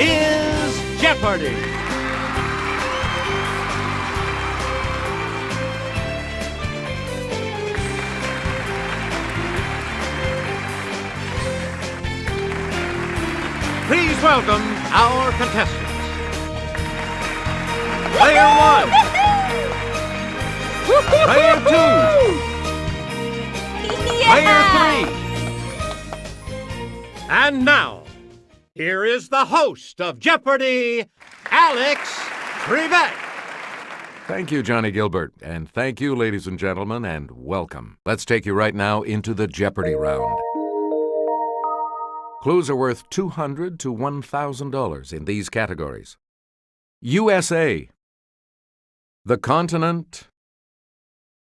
is Jeopardy! Please welcome our contestants. Player 1. Player 2. Player 3. And now, here is the host of Jeopardy, Alex Trebek. Thank you, Johnny Gilbert. And thank you, ladies and gentlemen, and welcome. Let's take you right now into the Jeopardy round. Clues are worth $200 to $1,000 in these categories. USA. The continent.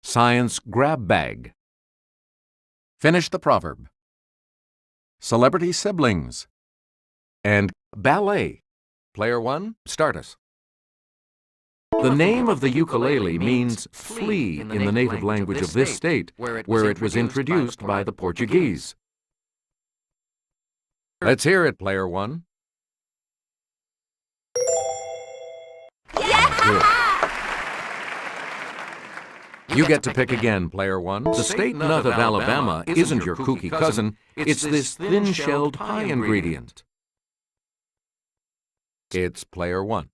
Science grab bag. Finish the proverb. Celebrity siblings. And ballet. Player 1, start us. The name of the ukulele means flea in the native language of this state, where it was introduced by the Portuguese. Let's hear it, Player 1. You get to pick again, Player 1. The state nut of Alabama isn't your kooky cousin. It's this thin-shelled pie ingredient. It's Player 1.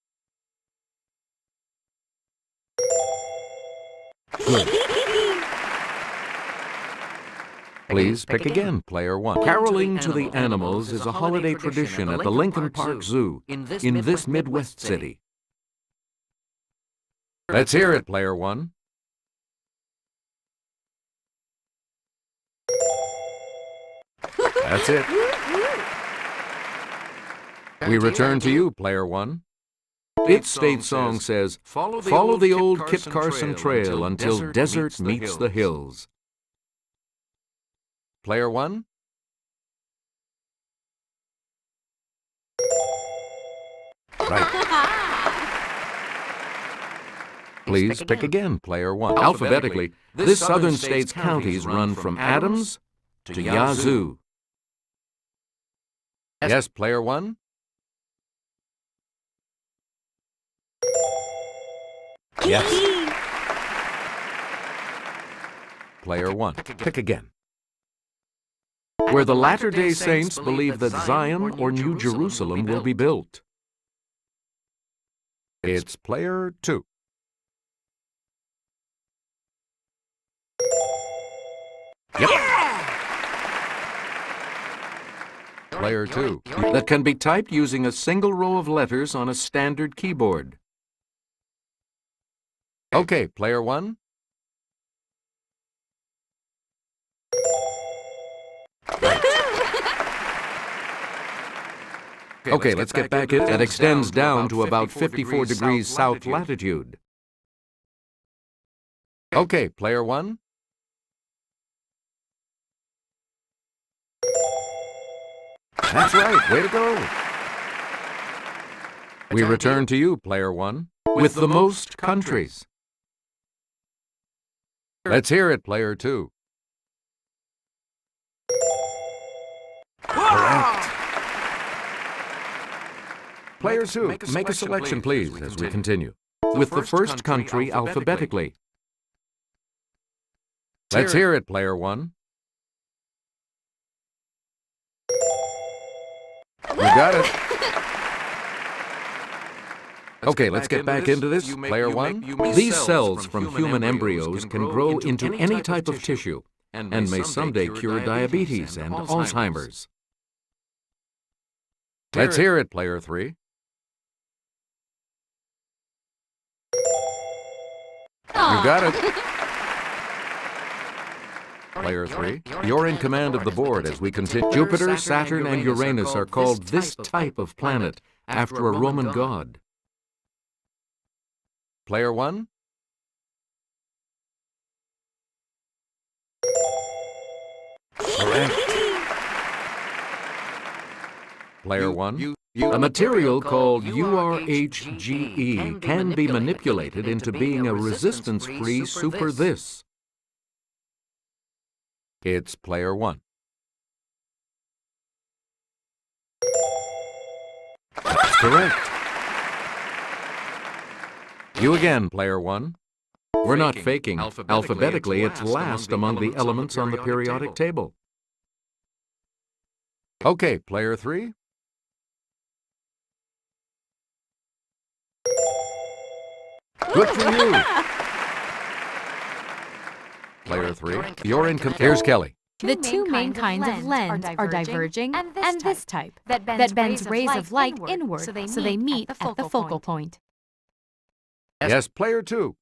Please pick again, Player 1. Caroling to the animals is a holiday tradition at the Lincoln Park Zoo in this Midwest city. Let's hear it, Player 1. That's it. We return to you, Player 1. Its state song says, "Follow the old Kit Carson Trail until desert meets the hills." Player 1. Right. Please pick again, Player 1. Alphabetically, this southern state's counties run from Adams to Yazoo. Yes, Player 1. Yes. Player 1. Pick again. Where the Latter-day Saints believe that Zion or New Jerusalem will be built. It's Player 2. Yep. Player 2. That can be typed using a single row of letters on a standard keyboard. Okay, Player 1. Okay, let's get back in. That extends down to about 54 degrees south latitude. Okay, Player 1. That's right, way to go. We return to you, Player 1, with the most countries. Let's hear it, Player 2. Correct. Player 2, make a selection, please, as we continue. With the first country alphabetically. Let's hear it, Player 1. You got it. Okay, let's get back into this, Player 1. These cells from human embryos can grow into any type of tissue and may someday cure diabetes and Alzheimer's. Let's hear it, Player 3. You got it. Player 3, you're in command of the board as we continue. Jupiter, Saturn, and Uranus are called this type of planet after a Roman god. Player 1. Correct. Player 1. A material called URHGE can be manipulated into being a resistance-free super this. It's Player 1. That's correct. You again, player one. We're not faking. Alphabetically, it's last among the elements on the periodic table. Okay, player three. Good for you. Player three, you're in. Here's Kelly. The two main kinds of lens are diverging and this type that bends rays of light inward so they meet at the focal point. Yes, player two.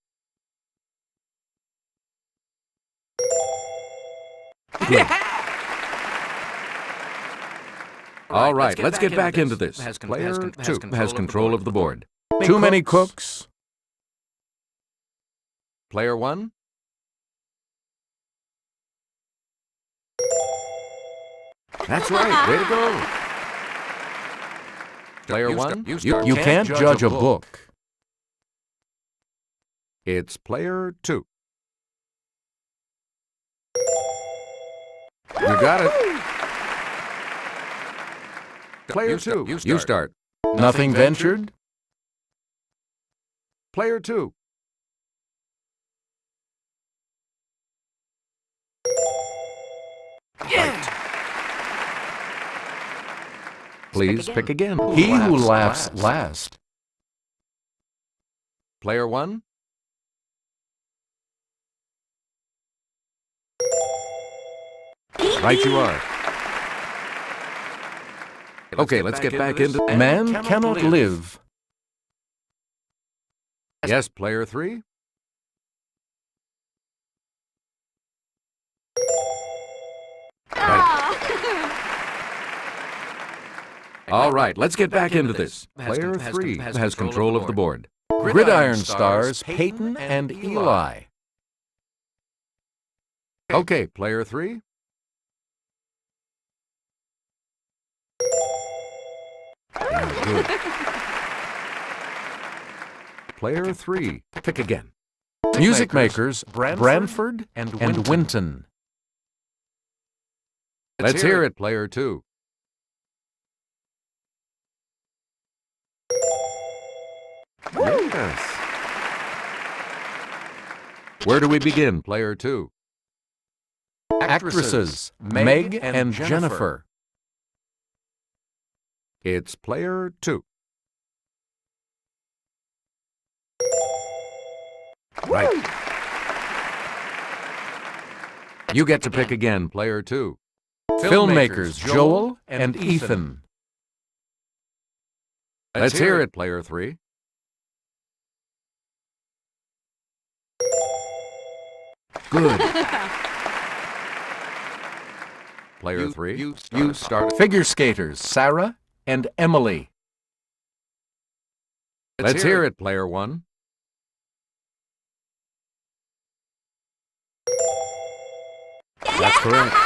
Good. All right, let's get back into this. Player two has control of the board. Too many cooks. Player one. That's right, way to go. Player one, you can't judge a book. It's player two. You got it. Player two, you start. Nothing ventured. Player two. Right. Please pick again. He who laughs last. Player one. Right you are. Okay, let's get back into... Man cannot live. Yes, player three. Right. All right, let's get back into this. Player three has control of the board. Gridiron stars Peyton and Eli. Okay, player three. Good. Player three, pick again. Music makers Branford and Winton. Let's hear it, player two. Yes. Where do we begin, player two? Actresses Meg and Jennifer. It's player two. Right. You get to pick again, player two. Filmmakers Joel and Ethan. Let's hear it, player three. Good. Player three, you start. Figure skaters Sarah and Emily. Let's hear it, player one. That's correct.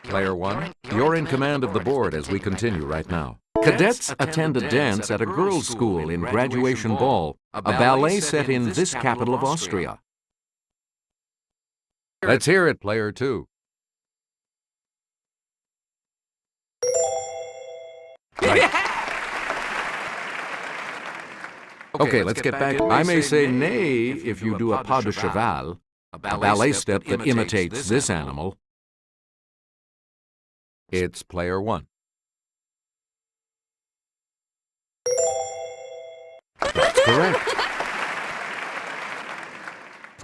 Player one, you're in command of the board as we continue right now. Cadets attend a dance at a girls' school in Graduation Ball, a ballet set in this capital of Austria. Let's hear it, player two. Right. Okay, let's get back. I may say nay if you do a pas de cheval, a ballet step that imitates this animal. It's player one. That's correct.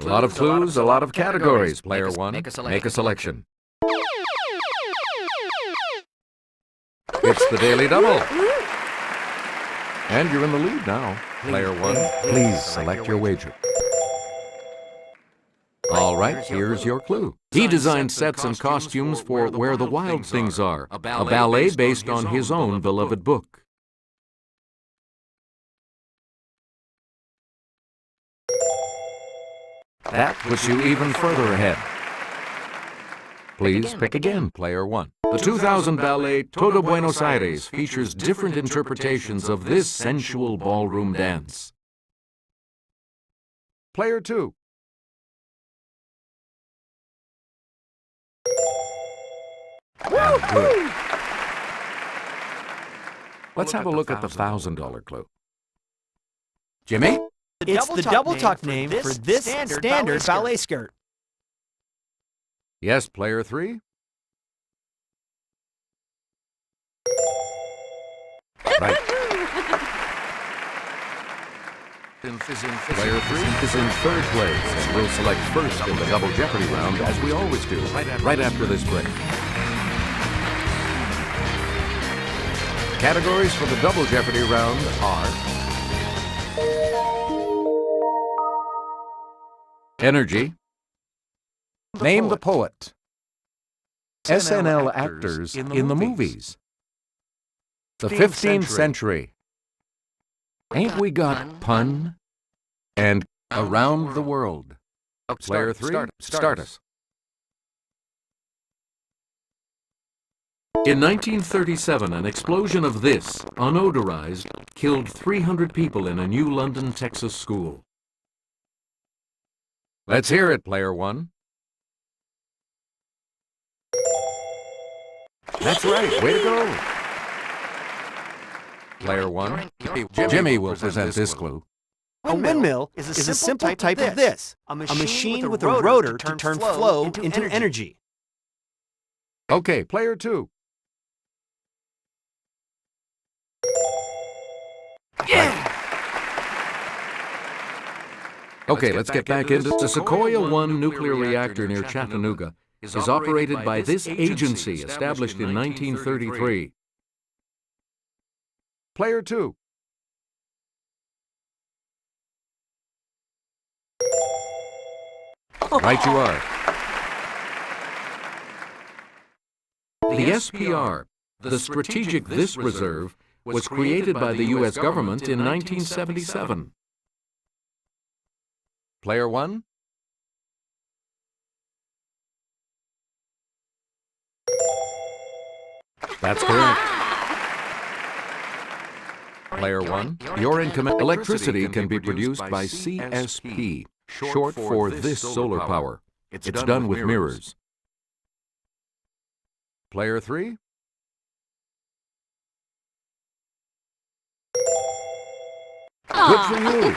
A lot of clues, a lot of categories. Player one, make a selection. It's the Daily Double. And you're in the lead now. Player one, please select your wager. All right, here's your clue. He designed sets and costumes for Where the Wild Things Are, a ballet based on his own beloved book. That puts you even further ahead. Please pick again, player one. The 2000 ballet Todo Buenos Aires features different interpretations of this sensual ballroom dance. Player two. Good. Let's have a look at the $1,000 clue. Jimmy? It's the double tuck name for this standard ballet skirt. Yes, player 3? Right. Player 3 is in third place and will select first in the Double Jeopardy round, as we always do, right after this break. Categories for the Double Jeopardy round are Energy, Name the Poet, SNL actors in the movies, the 15th century, Ain't We Got Pun, and Around the World. Player 3, start us. In 1937, an explosion of this, unodorized, killed 300 people in a new London, Texas school. Let's hear it, player 1. That's right, way to go. Player 1, Jimmy will present this clue. A windmill is a simple type of this, a machine with a rotor to turn flow into energy. Okay, player 2. Yeah! Okay, let's get back into the Sequoia 1 nuclear reactor near Chattanooga is operated by this agency established in 1933. Player 2. Right you are. The SPR, the Strategic This Reserve, was created by the U.S. government in 1977. Player 1. That's correct. Player 1, you're in command. Electricity can be produced by CSP, short for this solar power. It's done with mirrors. Player 3. Good for you.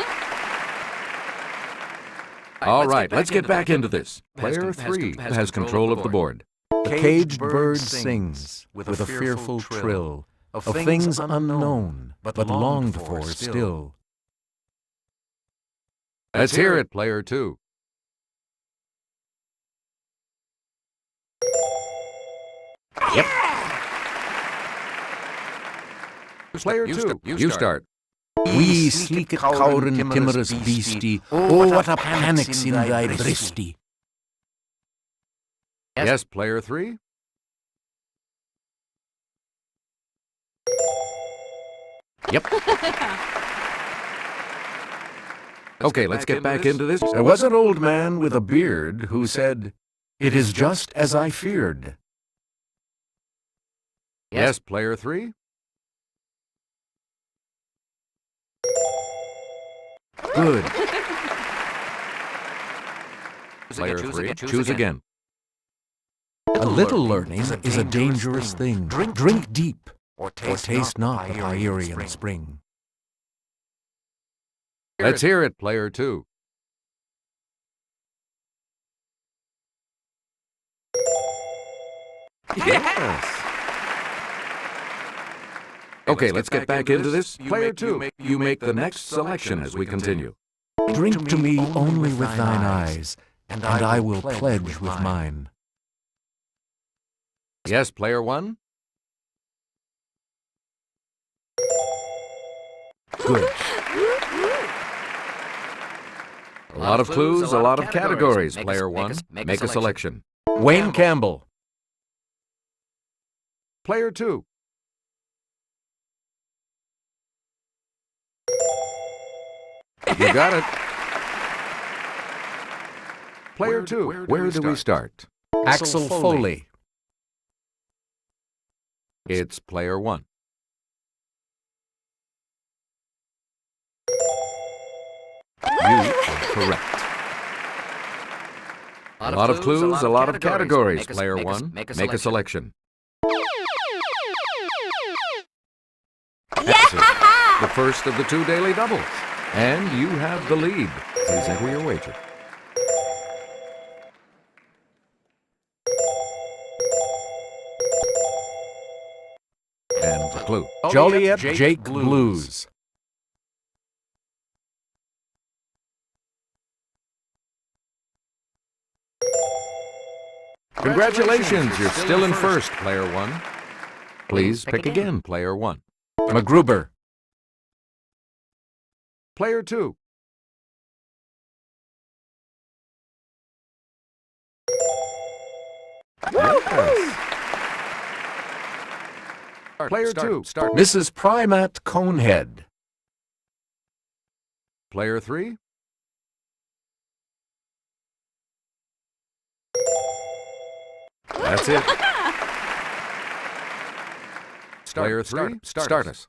All right, let's get back into this. Player 3 has control of the board. The caged bird sings with a fearful trill of things unknown, but longed for still. Let's hear it, player 2. Yep. Player 2, you start. Wee sleek cowren timorous beastie, oh what a panic's in thy breastie. Yes, player 3. Yep. Okay, let's get back into this. There was an old man with a beard who said, "It is just as I feared." Yes, player 3. Good. Player 3, choose again. A little learning is a dangerous thing. Drink deep, or taste not the Pierian spring. Let's hear it, player 2. Yes. Okay, let's get back into this. Player 2, you make the next selection as we continue. Drink to me only with thine eyes, and I will pledge with mine. Yes, player 1. Good. A lot of clues, a lot of categories. Player 1, make a selection. Wayne Campbell. Player 2. You got it. Player 2, where do we start? Axel Foley. It's player 1. You are correct. A lot of clues, a lot of categories. Player 1, make a selection. Excellent. The first of the 2 daily doubles. And you have the lead. Please enter your wager. And the clue. Joliet Jake Blues. Congratulations, you're still in first, player 1. Please pick again, player 1. MacGruber. Player 2. Yes. Player 2. Mrs. Primat Conehead. Player 3. That's it. Player 3, start us.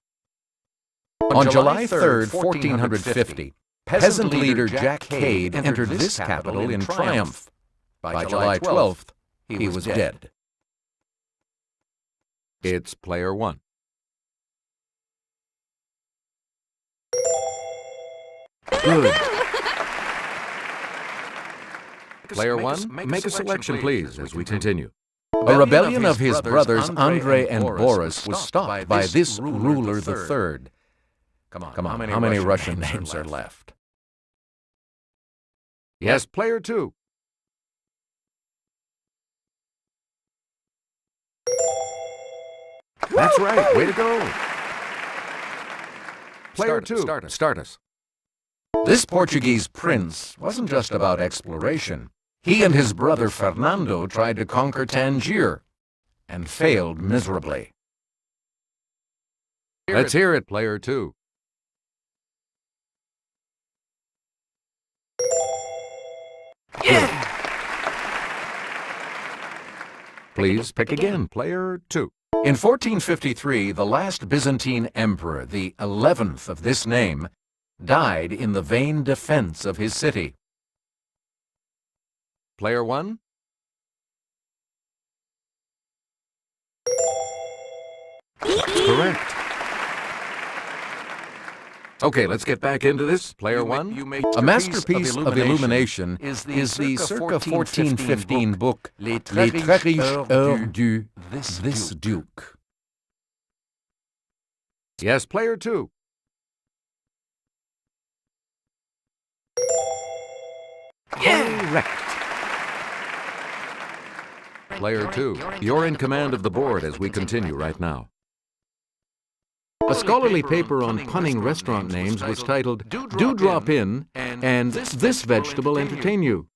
On July 3rd, 1450, peasant leader Jack Cade entered this capital in triumph. By July 12th, he was dead. It's player 1. Good. Player 1, make a selection, please, as we continue. A rebellion of his brothers Andre and Boris was stopped by this ruler the third. Come on, how many Russian names are left? Yes, player 2. That's right, way to go. Player 2, start us. This Portuguese prince wasn't just about exploration. He and his brother Fernando tried to conquer Tangier and failed miserably. Let's hear it, player 2. Yeah! Please pick again, player 2. In 1453, the last Byzantine emperor, the 11th of this name, died in the vain defense of his city. Player 1. Correct. Okay, let's get back into this. Player 1. A masterpiece of illumination is the circa 1415 book Les Très Riches Heures du This Duke. Yes, player 2. Correct. Player 2, you're in command of the board as we continue right now. A scholarly paper on punning restaurant names was titled, Do Drop In, and This Vegetable Entertain You.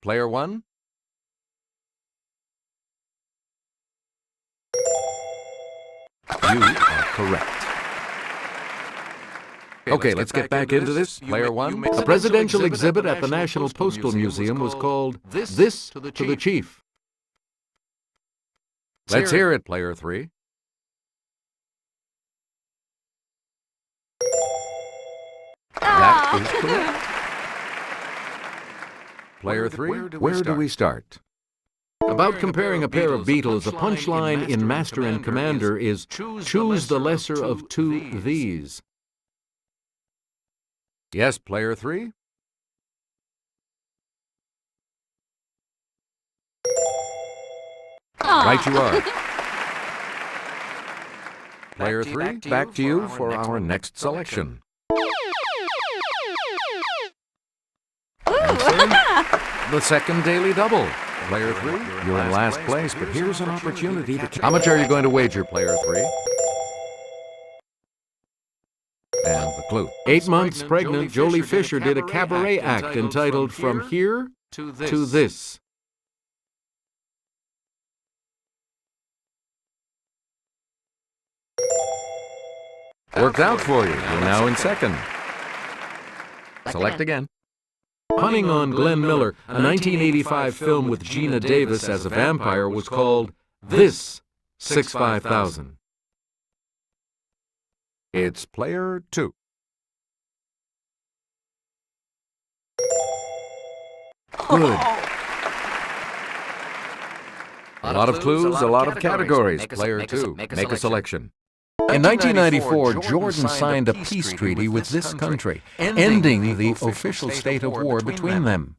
Player 1. You are correct. Okay, let's get back into this. Player 1. A presidential exhibit at the National Postal Museum was called This to the Chief. Let's hear it, player 3. That is correct. Player 3, where do we start? About comparing a pair of Beatles, a punchline in Master and Commander is, choose the lesser of two these. Yes, player 3? Right you are. Player 3, back to you for our next selection. The second daily double. Player 3, you're in last place, but here's an opportunity to... How much are you going to wager, player 3? And the clue. 8 months pregnant, Jolie Fisher did a cabaret act entitled From Here to This. Worked out for you. You're now in second. Select again. Punning on Glenn Miller, a 1985 film with Gina Davis as a vampire was called This 65000. It's player 2. Good. A lot of clues, a lot of categories. Player 2, make a selection. In 1994, Jordan signed a peace treaty with this country, ending the official state of war between them.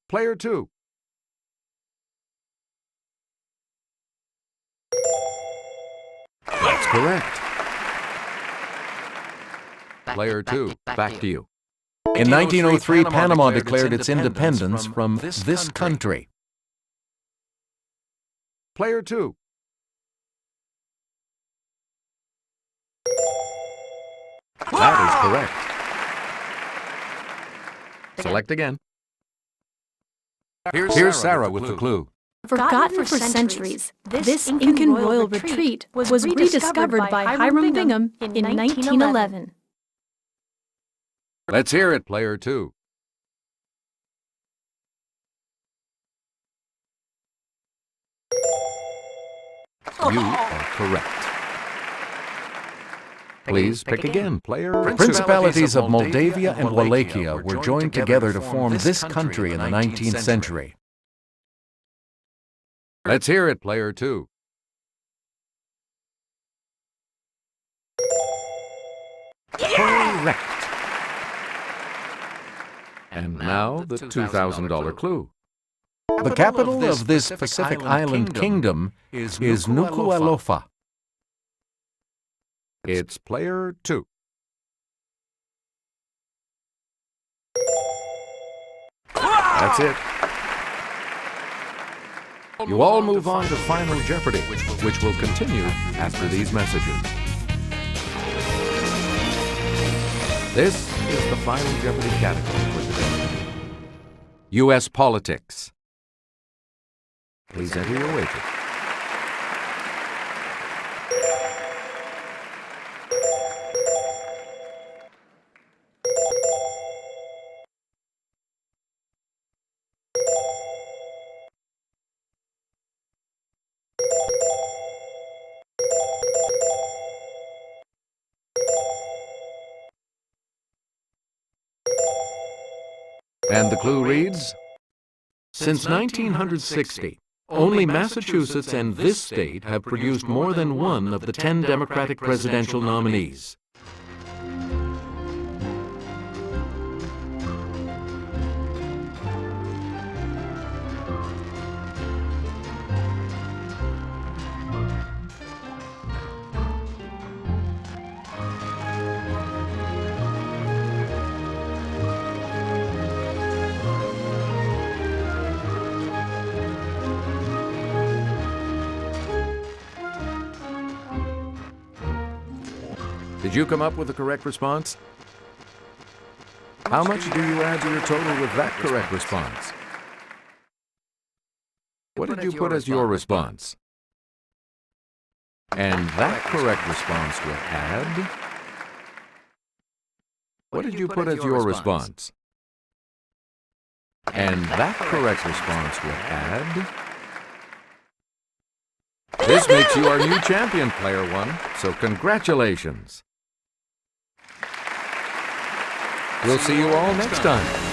Player 2. That's correct. Player 2, back to you. In 1903, Panama declared its independence from this country. Player 2. That is correct. Select again. Here's Sarah with the clue. Forgotten for centuries, this Incan royal retreat was rediscovered by Hiram Bingham in 1911. Let's hear it, Player 2. You are correct. Please pick again, Player. Principalities of Moldavia and Wallachia were joined together to form this country in the 19th century. Let's hear it, Player 2. Correct. And now the $2,000 clue. The capital of this Pacific Island kingdom is Nuku'alofa. It's Player 2. That's it. You all move on to Final Jeopardy, which will continue after these messages. This is the Final Jeopardy category for today. U.S. politics. Please enter your wager. And the clue reads, since 1960, only Massachusetts and this state have produced more than one of the 10 Democratic presidential nominees. Did you come up with the correct response? How much do you add to your total with that correct response? What did you put as your response? And that correct response will add... What did you put as your response? And that correct response will add... This makes you our new champion, Player 1, so congratulations. We'll see you all next time.